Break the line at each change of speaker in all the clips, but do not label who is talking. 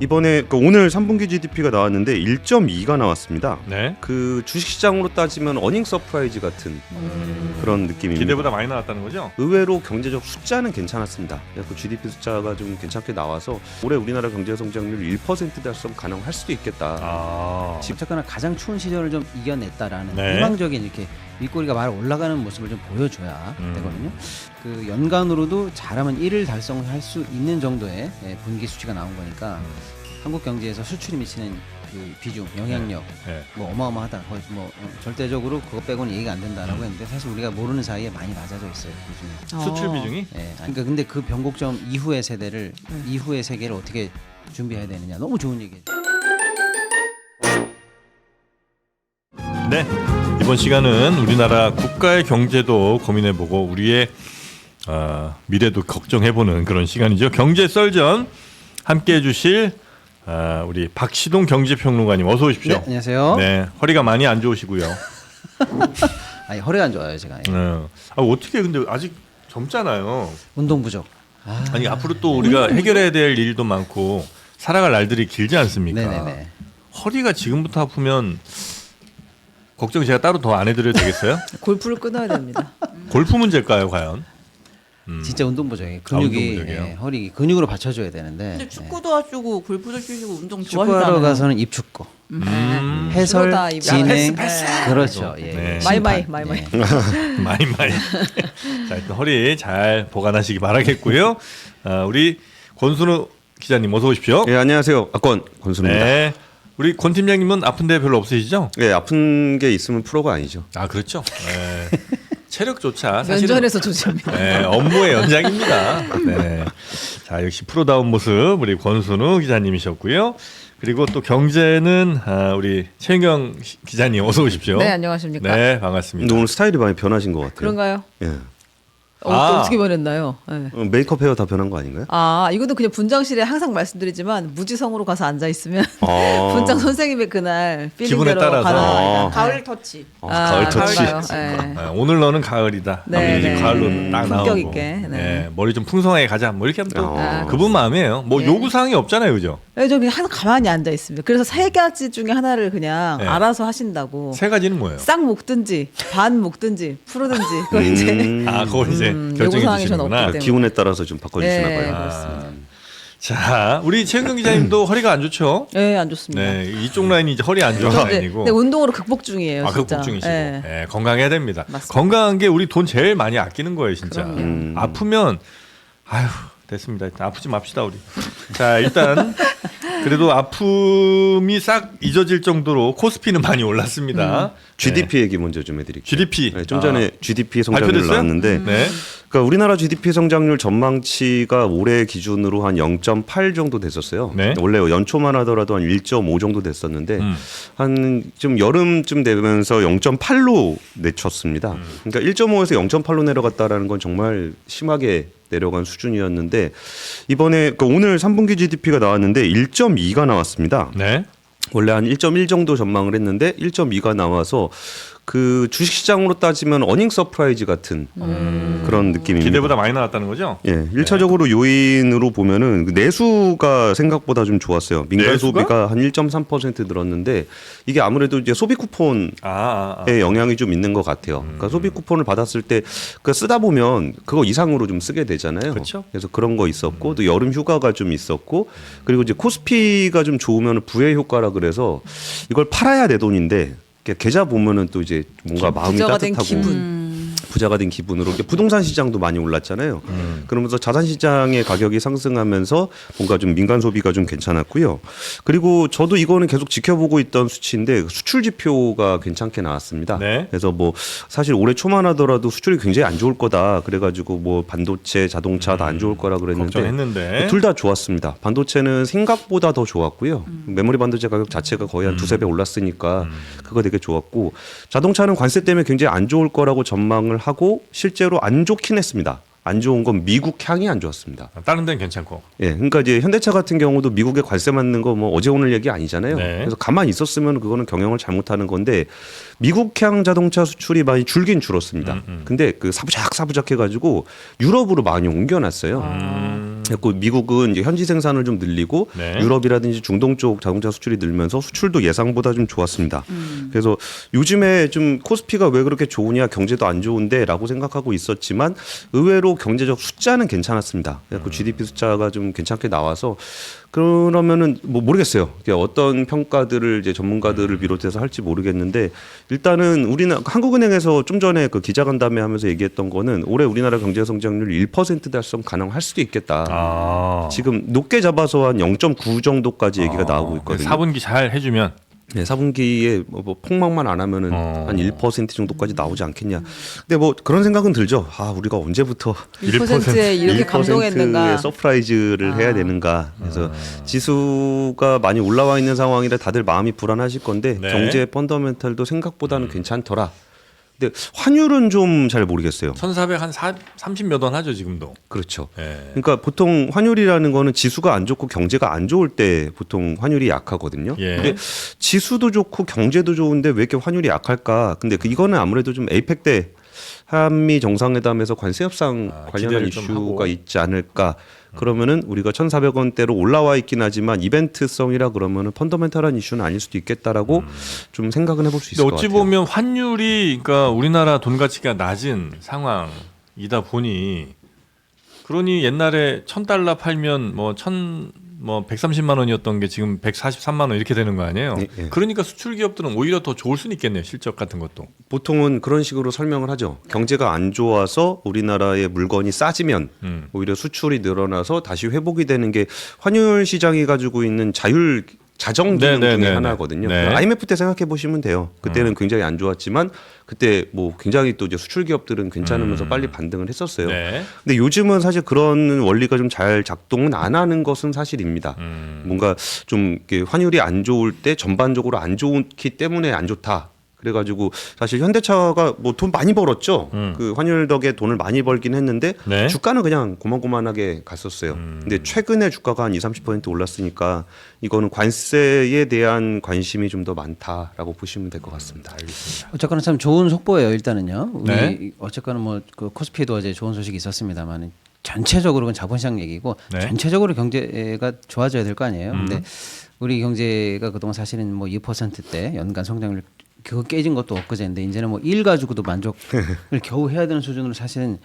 이번에 오늘 3분기 GDP가 나왔는데 1.2가 나왔습니다.
네.
그 주식시장으로 따지면 어닝 서프라이즈 같은 그런 느낌입니다.
기대보다 많이 나왔다는 거죠?
의외로 경제적 숫자는 괜찮았습니다. 그 GDP 숫자가 좀 괜찮게 나와서 올해 우리나라 경제 성장률 1% 달성 가능할 수도 있겠다.
어쨌거나 가장 추운 시절을 좀 이겨냈다라는
네.
희망적인 이렇게 윗꼬리가 말 올라가는 모습을 좀 보여줘야 되거든요. 그 연간으로도 잘하면 1을 달성할 수 있는 정도의 분기 수치가 나온 거니까 한국 경제에서 수출이 미치는 그 비중, 영향력
네.
뭐 어마어마하다. 거의 뭐 절대적으로 그것 빼고는 얘기가 안 된다라고 했는데 사실 우리가 모르는 사이에 많이 낮아져 있어요. 요즘에.
수출 비중이?
그러니까 근데 그 변곡점 이후의 세대를 이후의 세계를 어떻게 준비해야 되느냐 너무 좋은 얘기죠.
네. 이번 시간은 우리나라 국가의 경제도 고민해보고 우리의 미래도 걱정해보는 그런 시간이죠. 경제 썰전 함께해 주실 우리 박시동 경제평론가님 어서 오십시오.
네, 안녕하세요.
네, 허리가 많이 안 좋으시고요.
아니 허리가 안 좋아요 제가.
어떻게 근데 아직 젊잖아요.
운동 부족.
아니 앞으로 또 우리가 해결해야 될 일도 많고 살아갈 날들이 길지 않습니까?
네네네.
허리가 지금부터 아프면 걱정 제가 따로 더 안 해드려도 되겠어요?
골프를 끊어야 됩니다.
골프 문제일까요, 과연?
진짜 운동 부족이에요. 근육이
운동 부족이에요?
허리 근육으로 받쳐줘야 되는데.
근데 축구도 하시고 골프도 치시고 운동
축구하러
좋아하시잖아요.
가서는 입축구, 해설,
주로 다
진행,
패스.
그렇죠. 예.
네.
마이마이,
심판.
마이마이.
네.
많이. 자, 일단 허리 잘 보관하시기 바라겠고요. 우리 권순우 기자님 어서 오십시오.
예, 안녕하세요. 권순우입니다.
네. 우리 권 팀장님은 아픈데 별로 없으시죠?
예, 아픈 게 있으면 프로가 아니죠.
아 그렇죠. 네. 체력조차 사실은
면전에서 조심합니다.
네, 업무의 연장입니다. 네. 자 역시 프로다운 모습 우리 권순우 기자님이셨고요. 그리고 또 경제는 우리 최은경 기자님 어서 오십시오.
네, 안녕하십니까.
네, 반갑습니다.
근데 오늘 스타일이 많이 변하신 것 같아요.
그런가요?
예.
또 어떻게 변했나요? 네.
메이크업 헤어 다 변한 거 아닌가요?
이것도 그냥 분장실에 항상 말씀드리지만 무지성으로 가서 앉아 있으면
아.
분장 선생님의 그날
기분에
필링대로
따라서.
가는 겁니다.
가을 터치.
가을 터치.
가을가요. 네.
오늘 너는 가을이다.
네,
이제
네.
가을로 딱 나오고.
품격 있게, 네.
네, 머리 좀 풍성하게 가자. 뭐 이렇게 하면 또
아.
그분 마음이에요. 뭐
네.
요구 사항이 없잖아요, 그죠?
네, 저 그냥 항상 가만히 앉아 있습니다. 그래서 세 가지 중에 하나를 그냥
네.
알아서 하신다고.
세 가지는 뭐예요?
싹 묶든지 반 묶든지 풀든지 그거 이제
그걸 이제
요구
결정해
사항이 저는
주시는구나.
없기 때문에.
기운에 따라서 좀 바꿔주시나
네,
봐요.
그렇습니다.
자, 우리 최은경 기자님도 허리가 안 좋죠?
네, 안 좋습니다.
네, 이쪽 라인이 이제 허리 안 좋은 라인이고.
네, 운동으로 극복 중이에요. 진짜.
극복 중이시고.
네.
네, 건강해야 됩니다.
맞습니다.
건강한 게 우리 돈 제일 많이 아끼는 거예요, 진짜.
그럼요.
아프면 아휴, 됐습니다. 일단 아프지 맙시다, 우리. 자, 일단 그래도 아픔이 싹 잊어질 정도로 코스피는 많이 올랐습니다.
GDP 얘기 먼저 좀 해드릴게요.
GDP.
네, 좀 전에 GDP 성장률
발표됐어요?
나왔는데
네.
그러니까 우리나라 GDP 성장률 전망치가 올해 기준으로 한 0.8 정도 됐었어요.
네.
원래 연초만 하더라도 한 1.5 정도 됐었는데 한 좀 여름쯤 되면서 0.8로 내쳤습니다. 그러니까 1.5에서 0.8로 내려갔다라는 건 정말 심하게 내려간 수준이었는데 이번에 오늘 3분기 GDP가 나왔는데 1.2가 나왔습니다.
네.
원래 한 1.1 정도 전망을 했는데 1.2가 나와서 그 주식시장으로 따지면 어닝 서프라이즈 같은 그런 느낌입니다.
기대보다 많이 나왔다는 거죠?
예, 1차적으로 요인으로 보면은 그 내수가 생각보다 좀 좋았어요. 민간
내수가?
소비가 한 1.3% 늘었는데 이게 아무래도 이제 소비 쿠폰의 영향이 좀 있는 것 같아요. 그러니까 소비 쿠폰을 받았을 때 그 쓰다 보면 그거 이상으로 좀 쓰게 되잖아요.
그렇죠.
그래서 그런 거 있었고 또 여름 휴가가 좀 있었고 그리고 이제 코스피가 좀 좋으면 부의 효과라 그래서 이걸 팔아야 내 돈인데 계좌 보면은 또 이제 뭔가 마음이
부자가 된
따뜻하고
기분.
부자가 된 기분으로 부동산 시장도 많이 올랐잖아요. 그러면서 자산 시장의 가격이 상승하면서 뭔가 좀 민간 소비가 좀 괜찮았고요. 그리고 저도 이거는 계속 지켜보고 있던 수치인데 수출 지표가 괜찮게 나왔습니다.
네.
그래서 뭐 사실 올해 초만 하더라도 수출이 굉장히 안 좋을 거다. 그래가지고 뭐 반도체, 자동차 다 안 좋을 거라 그랬는데
걱정했는데.
둘 다 좋았습니다. 반도체는 생각보다 더 좋았고요. 메모리 반도체 가격 자체가 거의 한 두세 배 올랐으니까 그거 되게 좋았고 자동차는 관세 때문에 굉장히 안 좋을 거라고 전망을 하고 실제로 안 좋긴 했습니다. 안 좋은 건 미국 향이 안 좋았습니다.
다른 데는 괜찮고.
예, 그러니까 이제 현대차 같은 경우도 미국에 관세 맞는 거 뭐 어제 오늘 얘기 아니잖아요.
네.
그래서 가만히 있었으면 그거는 경영을 잘못하는 건데 미국향 자동차 수출이 많이 줄긴 줄었습니다. 근데 그 사부작 해가지고 유럽으로 많이 옮겨놨어요. 그리고 미국은 이제 현지 생산을 좀 늘리고
네.
유럽이라든지 중동 쪽 자동차 수출이 늘면서 수출도 예상보다 좀 좋았습니다. 그래서 요즘에 좀 코스피가 왜 그렇게 좋으냐, 경제도 안 좋은데라고 생각하고 있었지만 의외로 경제적 숫자는 괜찮았습니다. 그래서 GDP 숫자가 좀 괜찮게 나와서 그러면은 뭐 모르겠어요. 어떤 평가들을 이제 전문가들을 비롯해서 할지 모르겠는데 일단은 우리는 한국은행에서 좀 전에 그 기자간담회 하면서 얘기했던 거는 올해 우리나라 경제 성장률 1% 달성 가능할 수도 있겠다. 지금 높게 잡아서 한 0.9 정도까지 얘기가 나오고 있거든요.
4분기 잘 해주면
네, 4분기에 뭐 폭망만 안 하면은 한 1% 정도까지 나오지 않겠냐. 근데 뭐 그런 생각은 들죠. 아, 우리가 언제부터
1%에 이렇게
1%의
감동했는가.
서프라이즈를 해야 되는가. 그래서 지수가 많이 올라와 있는 상황이라 다들 마음이 불안하실 건데
네.
경제 펀더멘털도 생각보다는 괜찮더라. 근데 환율은 좀 잘 모르겠어요.
1,400 한 30 몇 원 하죠 지금도.
그렇죠.
네.
그러니까 보통 환율이라는 거는 지수가 안 좋고 경제가 안 좋을 때 보통 환율이 약하거든요.
예.
근데 지수도 좋고 경제도 좋은데 왜 이렇게 환율이 약할까? 근데 이거는 아무래도 좀 에이펙 때 한미 정상회담에서 관세 협상 관련한
기대를 좀 하고.
이슈가 있지 않을까? 그러면은 우리가 1,400원대로 올라와 있긴 하지만 이벤트성이라 그러면은 펀더멘탈한 이슈는 아닐 수도 있겠다라고 좀 생각은 해볼 수 있을
근데
것
어찌
같아요.
보면 환율이 그러니까 우리나라 돈 가치가 낮은 상황이다 보니 그러니 옛날에 1,000달러 팔면 뭐 130만 원이었던 게 지금 143만 원 이렇게 되는 거 아니에요?
네, 네.
그러니까 수출 기업들은 오히려 더 좋을 수는 있겠네요. 실적 같은 것도.
보통은 그런 식으로 설명을 하죠. 경제가 안 좋아서 우리나라의 물건이 싸지면 오히려 수출이 늘어나서 다시 회복이 되는 게 환율 시장이 가지고 있는 자정 기능
네,
중에
네,
하나거든요.
네.
IMF 때 생각해 보시면 돼요. 그때는 굉장히 안 좋았지만 그때 뭐 굉장히 또 이제 수출 기업들은 괜찮으면서 빨리 반등을 했었어요.
네.
근데 요즘은 사실 그런 원리가 좀 잘 작동은 안 하는 것은 사실입니다. 뭔가 좀 이렇게 환율이 안 좋을 때 전반적으로 안 좋기 때문에 안 좋다. 그래가지고 사실 현대차가 뭐 돈 많이 벌었죠. 그 환율 덕에 돈을 많이 벌긴 했는데
네.
주가는 그냥 고만고만하게 갔었어요. 근데 최근에 주가가 한 20-30% 올랐으니까 이거는 관세에 대한 관심이 좀 더 많다라고 보시면 될 것 같습니다.
어쨌거나 참 좋은 속보예요. 일단은요. 우리
네.
어쨌거나 뭐 그 코스피도 어제 좋은 소식이 있었습니다만 전체적으로는 자본시장 얘기고
네.
전체적으로 경제가 좋아져야 될 거 아니에요. 근데 우리 경제가 그동안 사실은 뭐 2%대 연간 성장률 그거 깨진 것도 엊그제인데 이제는 뭐 일 가지고도 만족을 겨우 해야 되는 수준으로 사실은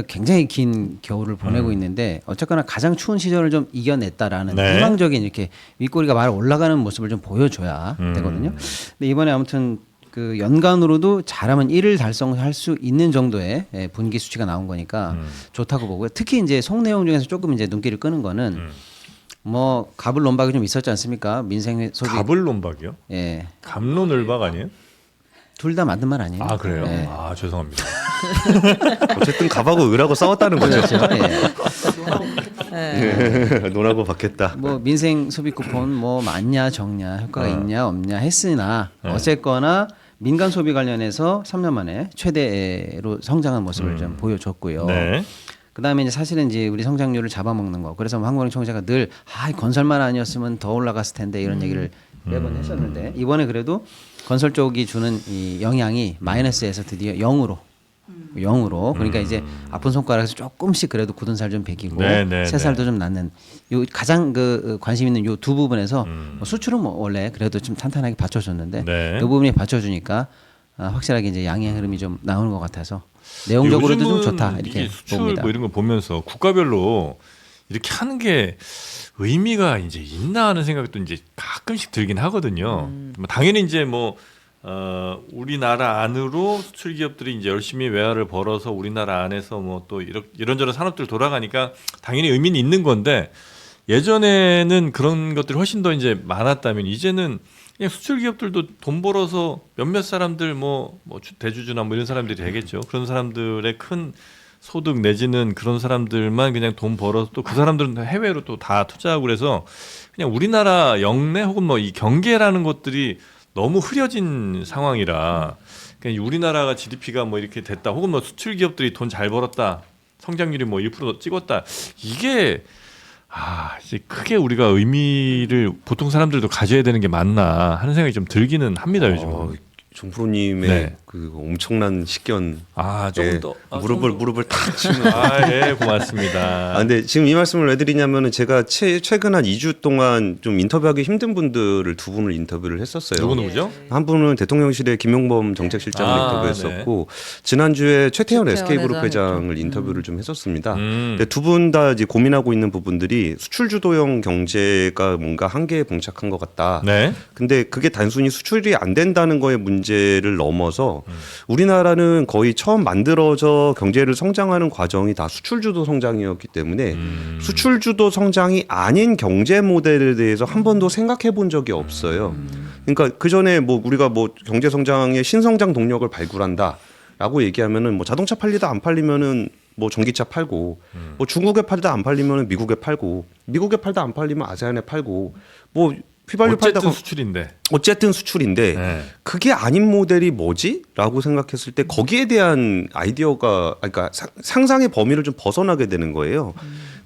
굉장히 긴 겨울을 보내고 있는데 어쨌거나 가장 추운 시절을 좀 이겨냈다라는
네.
희망적인 이렇게 윗꼬리가 말 올라가는 모습을 좀 보여줘야 되거든요. 근데 이번에 아무튼 그 연간으로도 잘하면 1을 달성할 수 있는 정도의 분기 수치가 나온 거니까 좋다고 보고요. 특히 이제 속 내용 중에서 조금 이제 눈길을 끄는 거는 뭐 가불론박이 좀 있었지 않습니까? 민생 소비
가불론박이요?
예.
감론을박 아니에요?
둘 다 맞는 말 아니에요?
아 그래요?
예.
아 죄송합니다.
어쨌든 갑하고 을하고 싸웠다는 거죠.
그렇죠. 예.
논하고 받겠다.
뭐 민생 소비 쿠폰 뭐 많냐 적냐 효과가 있냐 없냐 했으나 어쨌거나 민간 소비 관련해서 3년 만에 최대로 성장한 모습을 좀 보여줬고요.
네.
그다음에 이제 사실은 이제 우리 성장률을 잡아먹는 거. 그래서 황건희 총재가 늘 건설만 아니었으면 더 올라갔을 텐데 이런 얘기를 매번 했었는데 이번에 그래도 건설 쪽이 주는 이 영향이 마이너스에서 드디어 0으로 그러니까 이제 아픈 손가락에서 조금씩 그래도 굳은 살 좀 베기고
네, 네,
새살도 좀 낳는 요 가장 그 관심 있는 요 두 부분에서 뭐 수출은 뭐 원래 그래도 좀 탄탄하게 받쳐줬는데
네.
이 부분이 받쳐주니까 확실하게 이제 양의 흐름이 좀 나오는 것 같아서 내용적으로도 좀 좋다 이렇게
이게 수출
봅니다.
뭐 이런 거 보면서 국가별로 이렇게 하는 게 의미가 이제 있나 하는 생각도 이제 가끔씩 들긴 하거든요. 뭐 당연히 이제 뭐 우리나라 안으로 수출 기업들이 이제 열심히 외화를 벌어서 우리나라 안에서 뭐 또 이런저런 산업들 돌아가니까 당연히 의미는 있는 건데 예전에는 그런 것들이 훨씬 더 이제 많았다면 이제는 그냥 수출 기업들도 돈 벌어서 몇몇 사람들 뭐 대주주나 뭐 이런 사람들이 되겠죠. 그런 사람들의 큰 소득 내지는 그런 사람들만 그냥 돈 벌어서 또 그 사람들은 해외로 또 다 투자하고 그래서 그냥 우리나라 영내 혹은 뭐 이 경계라는 것들이 너무 흐려진 상황이라 그냥 우리나라가 GDP가 뭐 이렇게 됐다 혹은 뭐 수출 기업들이 돈 잘 벌었다 성장률이 뭐 1% 찍었다 이게 이제 크게 우리가 의미를 보통 사람들도 가져야 되는 게 맞나 하는 생각이 좀 들기는 합니다 요즘은.
종프로님의
네.
그 엄청난 식견,
조금
예,
더
무릎을 탁 치는.
예, 고맙습니다.
근데 지금 이 말씀을 왜 드리냐면은 제가 최근 한 2주 동안 좀 인터뷰하기 힘든 분들을 두 분을 인터뷰를 했었어요.
누구죠?
한 분은 대통령실의 김용범 정책실장을 인터뷰했었고 지난주에 최태원 SK그룹 회장을 인터뷰를 좀 했었습니다. 근데 두 분 다 이제 고민하고 있는 부분들이 수출 주도형 경제가 뭔가 한계에 봉착한 것 같다.
네.
근데 그게 단순히 수출이 안 된다는 거의 문제를 넘어서 우리나라는 거의 처음 만들어져 경제를 성장하는 과정이 다 수출 주도 성장이었기 때문에 수출 주도 성장이 아닌 경제 모델에 대해서 한 번도 생각해 본 적이 없어요. 그러니까 그 전에 뭐 우리가 뭐 경제 성장의 신성장 동력을 발굴한다라고 얘기하면은 뭐 자동차 팔리다 안 팔리면은 뭐 전기차 팔고 뭐 중국에 팔다 안 팔리면은 미국에 팔고 미국에 팔다 안 팔리면 아세안에 팔고 뭐 휘발유
어쨌든
팔다가
수출인데.
어쨌든 수출인데
네.
그게 아닌 모델이 뭐지? 라고 생각했을 때 거기에 대한 아이디어가 그러니까 상상의 범위를 좀 벗어나게 되는 거예요.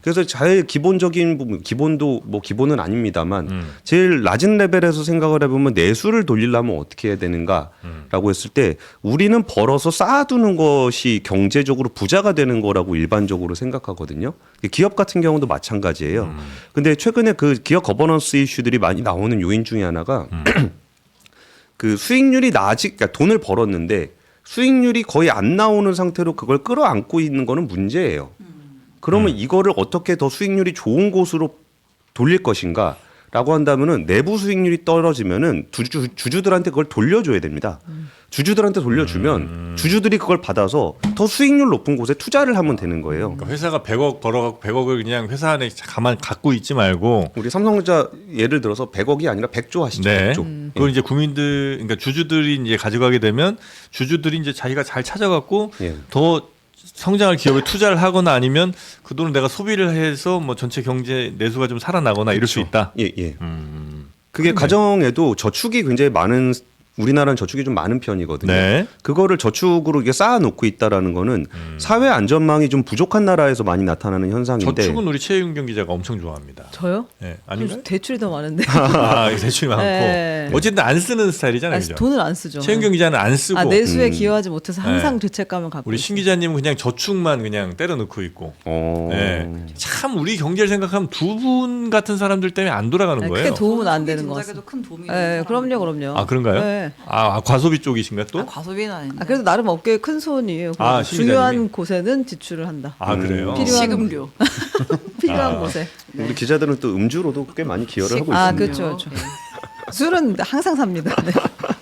그래서 제일 기본적인 부분, 기본도 뭐 기본은 아닙니다만 제일 낮은 레벨에서 생각을 해보면 내수를 돌리려면 어떻게 해야 되는가라고 했을 때 우리는 벌어서 쌓아두는 것이 경제적으로 부자가 되는 거라고 일반적으로 생각하거든요. 기업 같은 경우도 마찬가지예요. 근데 최근에 그 기업 거버넌스 이슈들이 많이 나오는 요인 중에 하나가 그 수익률이 그러니까 돈을 벌었는데 수익률이 거의 안 나오는 상태로 그걸 끌어안고 있는 거는 문제예요. 그러면 이거를 어떻게 더 수익률이 좋은 곳으로 돌릴 것인가? 라고 한다면은 내부 수익률이 떨어지면은 주주들한테 그걸 돌려줘야 됩니다. 주주들한테 돌려주면 주주들이 그걸 받아서 더 수익률 높은 곳에 투자를 하면 되는 거예요.
그러니까 회사가 100억 벌어갖고 100억을 그냥 회사 안에 가만 갖고 있지 말고
우리 삼성전자 예를 들어서 100억이 아니라 100조 하시죠.
네.
100조.
그걸 이제 국민들, 그러니까 주주들이 이제 가져가게 되면 주주들이 이제 자기가 잘 찾아갖고
예.
더 성장할 기업에 투자를 하거나 아니면 그 돈을 내가 소비를 해서 뭐 전체 경제 내수가 좀 살아나거나 이럴 수 있다.
예, 예. 그게 가정에도 저축이 굉장히 많은 우리나라는 저축이 좀 많은 편이거든요.
네.
그거를 저축으로 이게 쌓아놓고 있다라는 거는 사회 안전망이 좀 부족한 나라에서 많이 나타나는 현상인데.
저축은 우리 최윤경 기자가 엄청 좋아합니다.
저요?
네. 아닌가요?
대출이 더 많은데.
대출이 많고
네.
어쨌든 안 쓰는 스타일이잖아요. 그죠?
돈을 안 쓰죠.
최윤경 기자는 안 쓰고
내수에 기여하지 못해서 항상
네.
죄책감을 갖고.
우리 신 기자님은 그냥 저축만 그냥 때려 넣고 있고. 네. 참 우리 경제를 생각하면 두 분 같은 사람들 때문에 안 돌아가는
네,
거예요.
크게 도움은 안 되는 것
진작에도
같습니다.
큰 도움이
네,
되는
그럼요.
아 그런가요?
네.
과소비 쪽이신가 또?
과소비는 아닌데.
그래도 나름 업계의 큰 손이에요.
아,
중요한
시민자님이?
곳에는 지출을 한다.
아 그래요?
필요한-
시금교.
필요한 곳에.
우리 기자들은 또 음주로도 꽤 많이 기여를 하고
아,
있습니다.
그렇죠. 술은 항상 삽니다. 네.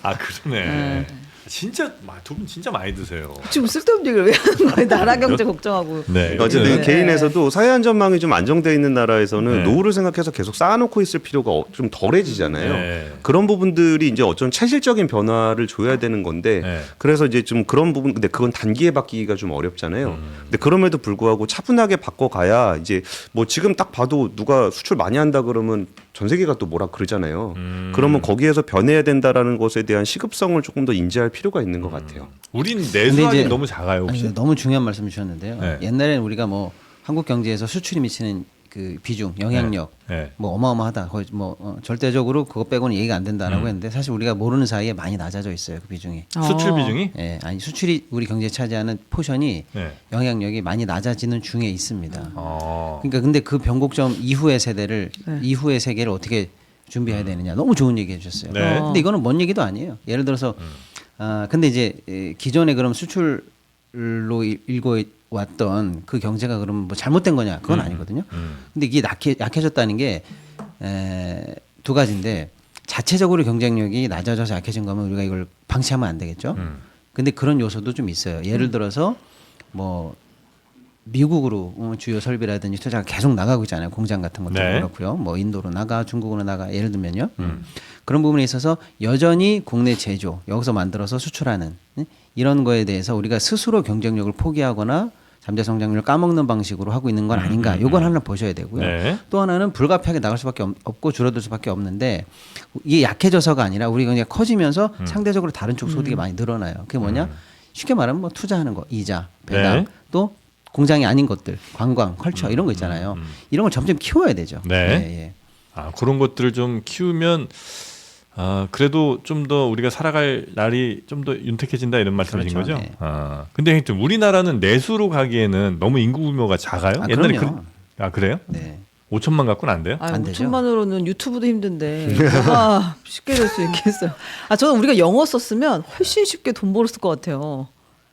아 그러네. 진짜 두 분 진짜 많이 드세요.
지금 쓸데없는 얘기를 왜 하는 거예요? 나라 경제 걱정하고.
네.
어쨌든
네.
개인에서도 사회 안전망이 좀 안정돼 있는 나라에서는
네.
노후를 생각해서 계속 쌓아놓고 있을 필요가 좀 덜해지잖아요.
네.
그런 부분들이 이제 어떤 체질적인 변화를 줘야 되는 건데
네.
그래서 이제 좀 그런 부분 근데 그건 단기에 바뀌기가 좀 어렵잖아요. 근데 그럼에도 불구하고 차분하게 바꿔가야 이제 뭐 지금 딱 봐도 누가 수출 많이 한다 그러면 전 세계가 또 뭐라 그러잖아요. 그러면 거기에서 변해야 된다라는 것에 대한 시급성을 조금 더 인지할 필요가 있는 것 같아요.
우린
근데
내수하기
이제-
너무 작아요 혹시?
아니, 너무 중요한 말씀 주셨는데요.
네.
옛날에는 우리가 뭐 한국 경제에서 수출이 미치는 그 비중, 영향력
네.
뭐 어마어마하다. 거의 뭐 절대적으로 그거 빼고는 얘기가 안 된다라고 했는데 사실 우리가 모르는 사이에 많이 낮아져 있어요. 그 비중이.
수출 비중이?
예, 아니 수출이 우리 경제에 차지하는 포션이
네.
영향력이 많이 낮아지는 중에 있습니다.
어.
그러니까 근데 그 변곡점 이후의 세대를
네.
이후의 세계를 어떻게 준비해야 되느냐. 너무 좋은 얘기 해주셨어요.
네.
근데 이거는 먼 얘기도 아니에요. 예를 들어서 근데 이제 기존에 그럼 수출로 일고 왔던 그 경제가 그럼 뭐 잘못된 거냐? 그건 아니거든요. 근데 이게 약해졌다는 게 두 가지인데 자체적으로 경쟁력이 낮아져서 약해진 거면 우리가 이걸 방치하면 안 되겠죠. 근데 그런 요소도 좀 있어요. 예를 들어서 뭐 미국으로 주요 설비라든지 투자가 계속 나가고 있잖아요. 공장 같은 것도
네.
그렇고요. 뭐 인도로 나가, 중국으로 나가. 예를 들면요. 그런 부분에 있어서 여전히 국내 제조, 여기서 만들어서 수출하는 이런 거에 대해서 우리가 스스로 경쟁력을 포기하거나 잠재 성장률을 까먹는 방식으로 하고 있는 건 아닌가. 요건 하나 보셔야 되고요.
네.
또 하나는 불가피하게 나갈 수밖에 없고 줄어들 수밖에 없는데 이게 약해져서가 아니라 우리 경제가 커지면서 상대적으로 다른 쪽 소득이 많이 늘어나요. 그게 뭐냐? 쉽게 말하면 뭐 투자하는 거, 이자, 배당,
네.
또 공장이 아닌 것들, 관광, 컬처 이런 거 있잖아요. 이런 걸 점점 키워야 되죠.
네.
예, 예.
그런 것들을 좀 키우면 그래도 좀 더 우리가 살아갈 날이 좀 더 윤택해진다 이런 말씀이신
그렇죠.
거죠?
네.
근데 하여튼 우리나라는 내수로 가기에는 너무 인구 규모가 작아요? 옛날에
그럼요.
그래요?
네.
5천만 갖고는 안 돼요?
아유,
안 되죠.
5천만으로는 유튜브도 힘든데 뭐가 쉽게 될 수 있겠어요. 저는 우리가 영어 썼으면 훨씬 쉽게 돈 벌었을 것 같아요.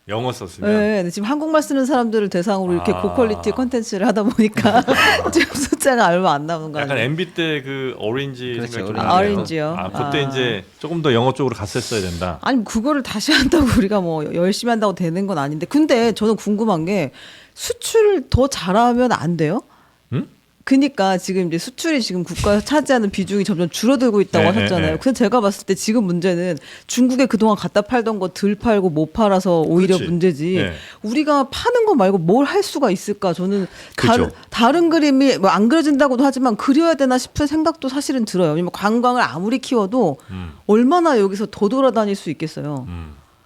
영어 썼으면.
네, 근데 지금 한국말 쓰는 사람들을 대상으로 이렇게 고퀄리티 콘텐츠를 하다 보니까 지금 숫자가 얼마 안 남은 거
약간
아니에요?
MB 때 그 오렌지
그렇죠,
생각이 좀
오렌지.
나네요.
오렌지요.
그때 이제 조금 더 영어 쪽으로 갔었어야 된다.
아니 그거를 다시 한다고 우리가 뭐 열심히 한다고 되는 건 아닌데 근데 저는 궁금한 게 수출을 더 잘하면 안 돼요?
응?
그니까 지금 이제 수출이 지금 국가에서 차지하는 비중이 점점 줄어들고 있다고
네,
하셨잖아요.
네, 네.
근데 제가 봤을 때 지금 문제는 중국에 그동안 갖다 팔던 거 덜 팔고 못 팔아서 오히려
그렇지.
문제지.
네.
우리가 파는 거 말고 뭘 할 수가 있을까? 저는
그죠.
다른 그림이 뭐 안 그려진다고도 하지만 그려야 되나 싶은 생각도 사실은 들어요. 왜냐면 관광을 아무리 키워도 얼마나 여기서 더 돌아다닐 수 있겠어요.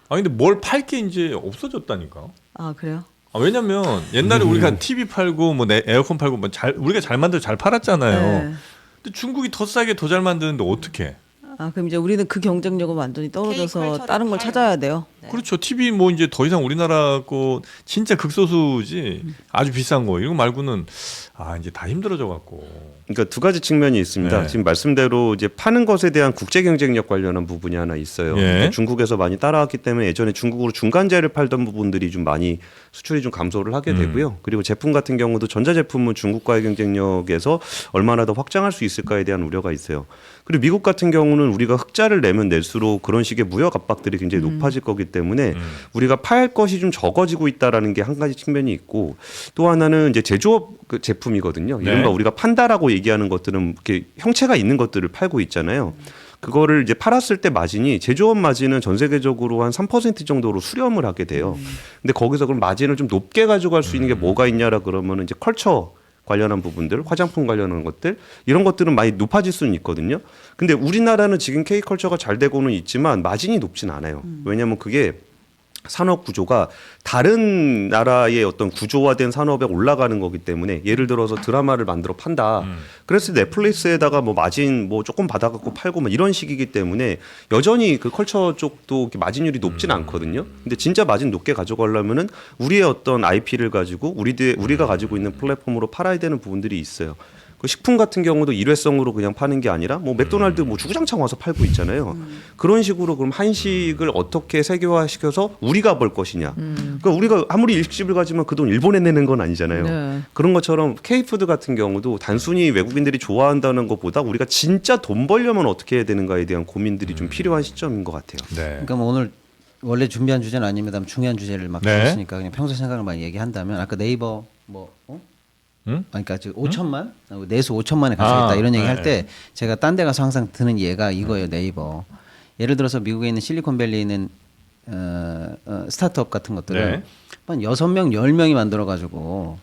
근데 뭘 팔 게 이제 없어졌다니까.
아 그래요?
왜냐면 옛날에 우리가 TV 팔고 뭐 에어컨 팔고 뭐 우리가 잘 만들어 잘 팔았잖아요.
네.
근데 중국이 더 싸게 더 잘 만드는데 어떻게?
아 그럼 이제 우리는 그 경쟁력은 완전히 떨어져서
K컬처를
다른 걸
팔아요.
찾아야 돼요.
네.
그렇죠. TV 뭐 이제 더 이상 우리나라 거 진짜 극소수지 아주 비싼 거 이런 거 말고는 이제 다 힘들어져 갖고.
그러니까 두 가지 측면이 있습니다.
네.
지금 말씀대로 이제 파는 것에 대한 국제 경쟁력 관련한 부분이 하나 있어요.
예.
그러니까 중국에서 많이 따라왔기 때문에 예전에 중국으로 중간재를 팔던 부분들이 좀 많이 수출이 좀 감소를 하게 되고요. 그리고 제품 같은 경우도 전자제품은 중국과의 경쟁력에서 얼마나 더 확장할 수 있을까에 대한 우려가 있어요. 그리고 미국 같은 경우는 우리가 흑자를 내면 낼수록 그런 식의 무역 압박들이 굉장히 높아질 거기 때문에 우리가 팔 것이 좀 적어지고 있다라는 게 한 가지 측면이 있고 또 하나는 이제 제조업 그 제품이거든요.
네.
이른바 우리가 판다라고 얘기하는 것들은 이렇게 형체가 있는 것들을 팔고 있잖아요. 그거를 이제 팔았을 때 마진이 제조업 마진은 전 세계적으로 한 3% 정도로 수렴을 하게 돼요. 근데 거기서 그럼 마진을 좀 높게 가져갈 수 있는 게 뭐가 있냐라 그러면은 이제 컬처 관련한 부분들, 화장품 관련한 것들 이런 것들은 많이 높아질 수는 있거든요. 근데 우리나라는 지금 K컬처가 잘 되고는 있지만 마진이 높진 않아요. 왜냐하면 그게 산업 구조가 다른 나라의 어떤 구조화된 산업에 올라가는 거기 때문에 예를 들어서 드라마를 만들어 판다. 그래서 넷플릭스에다가 뭐 마진 뭐 조금 받아갖고 팔고 뭐 이런 식이기 때문에 여전히 그 컬처 쪽도 이렇게 마진율이 높진 않거든요. 근데 진짜 마진 높게 가져가려면은 우리의 어떤 IP를 가지고 우리가 가지고 있는 플랫폼으로 팔아야 되는 부분들이 있어요. 그 식품 같은 경우도 일회성으로 그냥 파는 게 아니라 뭐 맥도날드 뭐 주구장창 와서 팔고 있잖아요. 그런 식으로 그럼 한식을 어떻게 세계화시켜서 우리가 벌 것이냐. 그러니까 우리가 아무리 일식집을 가지만 그 돈 일본에 내는 건 아니잖아요.
네.
그런 것처럼 K푸드 같은 경우도 단순히 외국인들이 좋아한다는 것보다 우리가 진짜 돈 벌려면 어떻게 해야 되는가에 대한 고민들이 좀 필요한 시점인 것 같아요.
네.
그러니까 뭐 오늘 원래 준비한 주제는 아닙니다. 중요한 주제를 막
네.
주셨으니까 그냥 평소 생각을 많이 얘기한다면 아까 네이버 뭐
응?
그러니까 지금 5천만 내수 5천만에 가져겠다 이런 얘기 할 때 제가 딴 데 가서 항상 드는 예가 이거예요. 네이버. 예를 들어서 미국에 있는 실리콘밸리에 있는 스타트업 같은 것들은
네.
한 6명, 10명이 만들어 가지고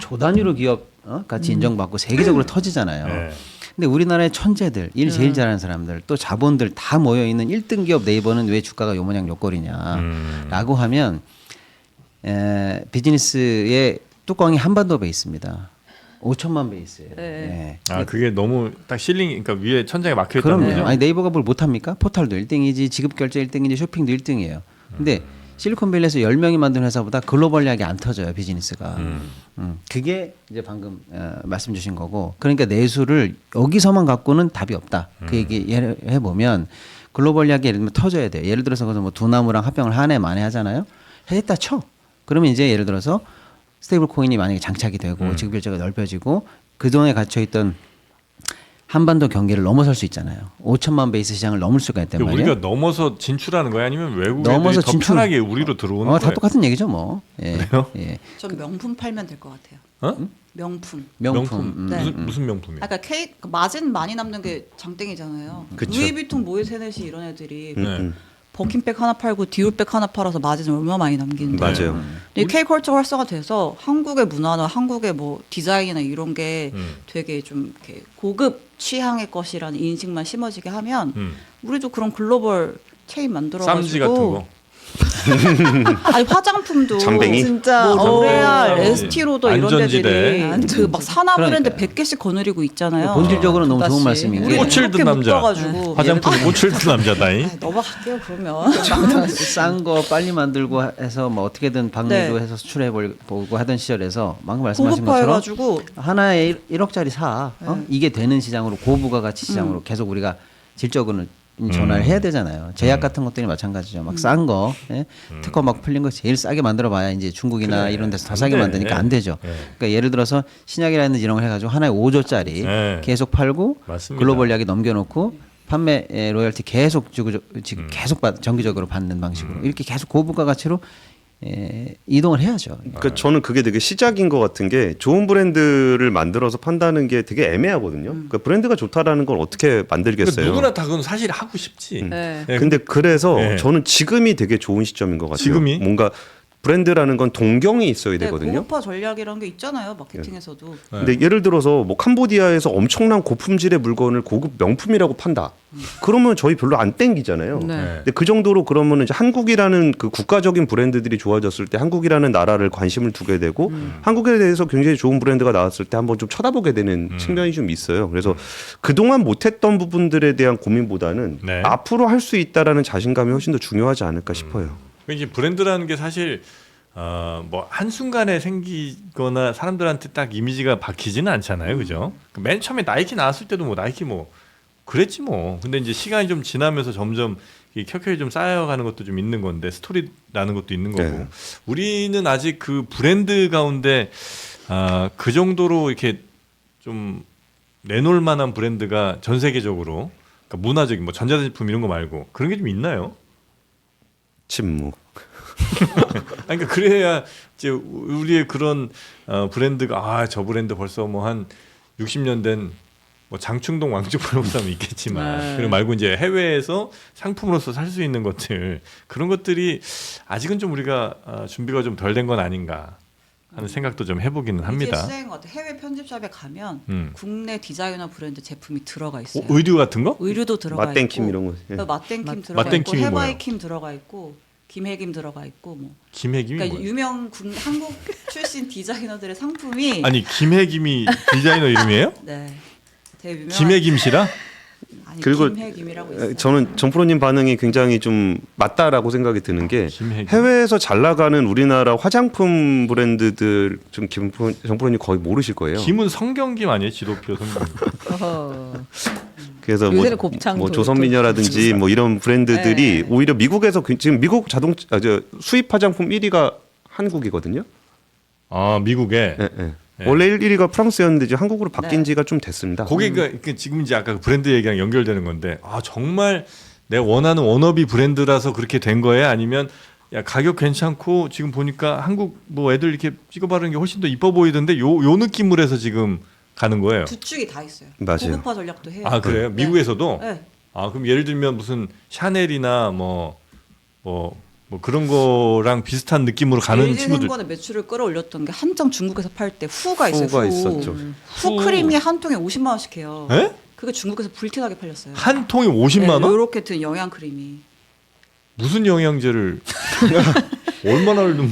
조 단위로 기업 같이 인정받고 세계적으로 터지잖아요.
네.
근데 우리나라의 천재들, 일 제일 잘하는 사람들, 또 자본들 다 모여 있는 1등 기업 네이버는 왜 주가가 요 모양 요꼴이냐라고 하면 비즈니스의 뚜껑이 한반도 베이스입니다. 5천만 베이스예요.
네.
네.
그게 너무 딱 실링, 그러니까 위에 천장에 막혀 있다는
그럼요.
거죠.
아니 네이버가 뭘 못합니까? 포털도 1등이지, 지급 결제 1등이지, 쇼핑도 1등이에요. 근데 실리콘밸리에서 10명이 만든 회사보다 글로벌하게 안 터져요 비즈니스가. 그게 이제 방금 말씀 주신 거고. 그러니까 내수를 여기서만 갖고는 답이 없다. 그 얘기 해보면 글로벌하게 예를 들면 터져야 돼요. 예를 들어서 뭐 두나무랑 합병을 한 해 만에 하잖아요. 했다 쳐. 그러면 이제 예를 들어서 스테이블 코인이 만약에 장착이 되고 지급 결제가 넓혀지고 그동안에 갇혀있던 한반도 경계를 넘어설 수 있잖아요. 5천만 베이스 시장을 넘을 수가 있단 말이에요.
우리가 넘어서 진출하는 거야 아니면 외국인들이
넘어서
더
진출.
편하게 우리로 들어오는 거예요?
다 똑같은 얘기죠 뭐. 예.
그래요?
예.
전 명품 팔면 될 것 같아요.
어?
명품.
명품.
네.
무슨 명품이야?
아까 K 마진 많이 남는 게 장땡이잖아요.
그쵸.
루이비통 모에세넷이 이런 애들이
네.
버킨백 하나 팔고 디올백 하나 팔아서 마진을 얼마나 많이 남기는데.
맞아요.
근데 K컬처 활성화 돼서 한국의 문화나 한국의 뭐 디자인이나 이런 게 되게 좀 이렇게 고급 취향의 것이라는 인식만 심어지게 하면 우리도 그런 글로벌 체인 만들어
쌈지 같은
가지고
거.
아니 화장품도
장뱅이?
진짜
뭐 로레알,
어.
에스티로더 이런
안전지대.
데들이 그 막 산화 브랜드
그러니까요.
100개씩 거느리고 있잖아요.
본질적으로 너무 좋은
다시.
말씀인
우리
게
꽃을 든 남자.
묶어가지고
화장품에 꽃을 든 남자다잉.
넘어갈게요 그러면.
싼 거 빨리 만들고 해서 뭐 어떻게든 방류도
네.
해서 수출해 보고 하던 시절에서 방금 말씀하신 것처럼
고급화해가지고
하나에 1억짜리 사 이게 되는 시장으로 고부가가치 시장으로 계속 우리가 질적으로 전환을 해야 되잖아요. 제약 같은 것들이 마찬가지죠. 막 싼 거, 예? 특허 막 풀린 거 제일 싸게 만들어봐야 이제 중국이나 이런 데서 더 싸게
돼.
만드니까 안 되죠. 그러니까 예를 들어서 신약이라는 이런 걸 해가지고 하나에 5조짜리
네.
계속 팔고
맞습니다.
글로벌 약에 넘겨놓고 판매 로열티 계속 주고 지금 계속 정기적으로 받는 방식으로 이렇게 계속 고부가 가치로 이동을 해야죠.
그러니까 저는 그게 되게 시작인 것 같은 게 좋은 브랜드를 만들어서 판다는 게 되게 애매하거든요. 그러니까 브랜드가 좋다라는 걸 어떻게 만들겠어요?
누구나 다 그건 사실 하고 싶지.
네.
예,
근데 그래서
네.
저는 지금이 되게 좋은 시점인 것 같아요.
지금이?
뭔가 브랜드라는 건 동경이 있어야
네,
되거든요.
고급화 전략이라는 게 있잖아요 마케팅에서도.
근데 예를 들어서 뭐 캄보디아에서 엄청난 고품질의 물건을 고급 명품이라고 판다. 그러면 저희 별로 안 땡기잖아요.
네.
근데 그 정도로 그러면 이제 한국이라는 그 국가적인 브랜드들이 좋아졌을 때 한국이라는 나라를 관심을 두게 되고 한국에 대해서 굉장히 좋은 브랜드가 나왔을 때 한번 좀 쳐다보게 되는 측면이 좀 있어요. 그래서 그동안 못했던 부분들에 대한 고민보다는
네.
앞으로 할 수 있다라는 자신감이 훨씬 더 중요하지 않을까 싶어요.
이제 브랜드라는 게 사실 뭐 한순간에 생기거나 사람들한테 딱 이미지가 박히지는 않잖아요. 그죠? 맨 처음에 나이키 나왔을 때도 뭐 나이키 뭐 그랬지 뭐. 근데 이제 시간이 좀 지나면서 점점 이 켜켜이 좀 쌓여가는 것도 좀 있는 건데 스토리라는 것도 있는 거고.
네.
우리는 아직 그 브랜드 가운데 그 정도로 이렇게 좀 내놓을 만한 브랜드가 전 세계적으로 그러니까 문화적인 뭐 전자제품 이런 거 말고 그런 게 좀 있나요?
침묵.
아니, 그러니까 그래야 이제 우리의 그런 브랜드가 저 브랜드 벌써 뭐 한 60년 된 뭐 장충동 왕족으로는 있겠지만
네.
그리고 말고 이제 해외에서 상품으로서 살 수 있는 것들 그런 것들이 아직은 좀 우리가 준비가 좀 덜 된 건 아닌가 하는 생각도 좀 해보기는
이게
합니다.
시장인 것 같아요. 해외 편집샵에 가면
음.
국내 디자이너 브랜드 제품이 들어가 있어요.
의류 같은 거?
의류도 들어가
맛땡킴
있고,
이런 거. 예.
맛땡킴 들어가 있고,
맛땡킴이 뭐예요?
해바이킴 들어가 있고, 김해김 들어가 있고, 뭐.
김해김이
그러니까
뭐예요?
유명 한국 출신 디자이너들의 상품이
아니 김해김이 디자이너 이름이에요?
네, 되게 유명한.
김해김 씨라?
아니,
그리고
김해김이라고 있어요.
저는 정프로님 반응이 굉장히 좀 맞다라고 생각이 드는 게
김해김.
해외에서 잘 나가는 우리나라 화장품 브랜드들 좀 정프로님 거의 모르실 거예요.
김은 성경김 아니에요? 지도표 성경.
어허.
그래서
요새는 곱창
뭐
도-
조선미녀라든지 뭐 이런 브랜드들이
네.
오히려 미국에서 지금 미국 수입 화장품 1위가 한국이거든요.
아 미국에.
예, 예.
네.
원래 1위가 프랑스였는데 이제 한국으로 바뀐
네.
지가 좀 됐습니다.
거기가 지금 이제 아까 그 브랜드 얘기랑 연결되는 건데 정말 내가 원하는 워너비 브랜드라서 그렇게 된 거예요? 아니면 야 가격 괜찮고 지금 보니까 한국 뭐 애들 이렇게 찍어 바르는 게 훨씬 더 이뻐 보이던데 요 느낌으로 해서 지금 가는 거예요?
두 축이 다 있어요.
맞아요.
고급화 전략도 해요.
아 그래요?
네.
미국에서도?
네.
그럼 예를 들면 무슨 샤넬이나 뭐 그런 거랑 비슷한 느낌으로 가는
LG
친구들.
생건의 매출을 끌어올렸던 게 한정 중국에서 팔 때 후가 있어요.
후가
후.
있었죠.
후 크림이 한 통에 50만 원씩 해요.
에?
그게 중국에서 불티나게 팔렸어요.
한 통에 50만 원?
이렇게 든 영양 크림이.
무슨 영양제를 얼마나를 넣는?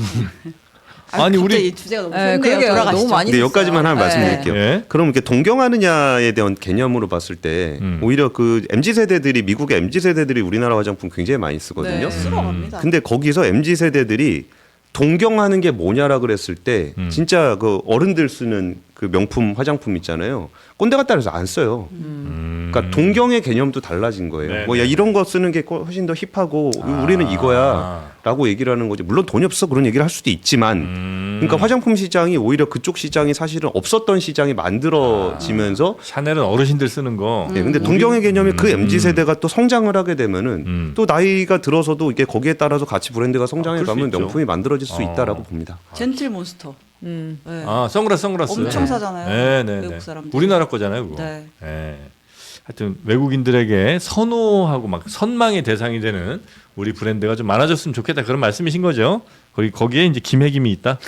아니,
갑자기
우리-
이 주제가 너무
네,
좋네요.
그러게요.
돌아가시죠.
너무 많이
근데 여기까지만 하나
네.
말씀드릴게요.
예.
그럼 이렇게 동경하느냐에 대한 개념으로 봤을 때 오히려 그 MZ 세대들이 미국의 MZ 세대들이 우리나라 화장품 굉장히 많이 쓰거든요.
네.
쓸어갑니다.
근데 거기서 MZ 세대들이 동경하는 게 뭐냐라 그랬을 때 진짜 그 어른들 쓰는 그 명품 화장품 있잖아요. 꼰대 같다 해서 안 써요. 그러니까 동경의 개념도 달라진 거예요.
네,
뭐 야
네.
이런 거 쓰는 게 훨씬 더 힙하고 우리는 이거야라고 얘기를 하는 거지. 물론 돈이 없어 그런 얘기를 할 수도 있지만 그러니까 화장품 시장이 오히려 그쪽 시장이 사실은 없었던 시장이 만들어지면서
샤넬은 어르신들 쓰는 거.
네, 근데 동경의 개념이 그 MZ 세대가 또 성장을 하게 되면은 또 나이가 들어서도 이게 거기에 따라서 같이 브랜드가 성장해
그럴 수
가면
있죠.
명품이 만들어질 수 있다라고 봅니다.
젠틀 몬스터. 네.
선글라스.
엄청 사잖아요.
네.
외국 사람들.
우리나라 거잖아요, 그거.
네.
네. 하여튼 외국인들에게 선호하고 막 선망의 대상이 되는 우리 브랜드가 좀 많아졌으면 좋겠다 그런 말씀이신 거죠? 거기에 이제 김해김이 있다.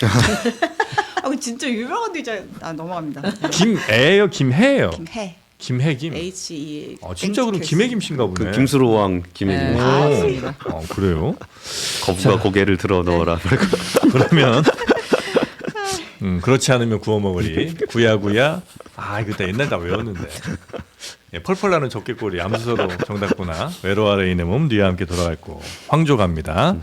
아, 그 진짜 유명한 디자인. 넘어갑니다.
김애예요, 김해예요.
김해.
김해김.
HE.
진짜 그럼 김해김 씨인가 보네.
그 김수로왕 김혜진
네.
오.
아, 맞습니다.
그래요?
거부가 고개를 들어 넣어라.
그러면 그렇지 않으면 구워 먹으리. 구야구야. 이거 다 옛날 다 외웠는데. 예, 펄펄 나는 적개꼬리 암수서로 정답구나. 외로워라 이내 몸 뒤와 함께 돌아갈 거. 황조 갑니다.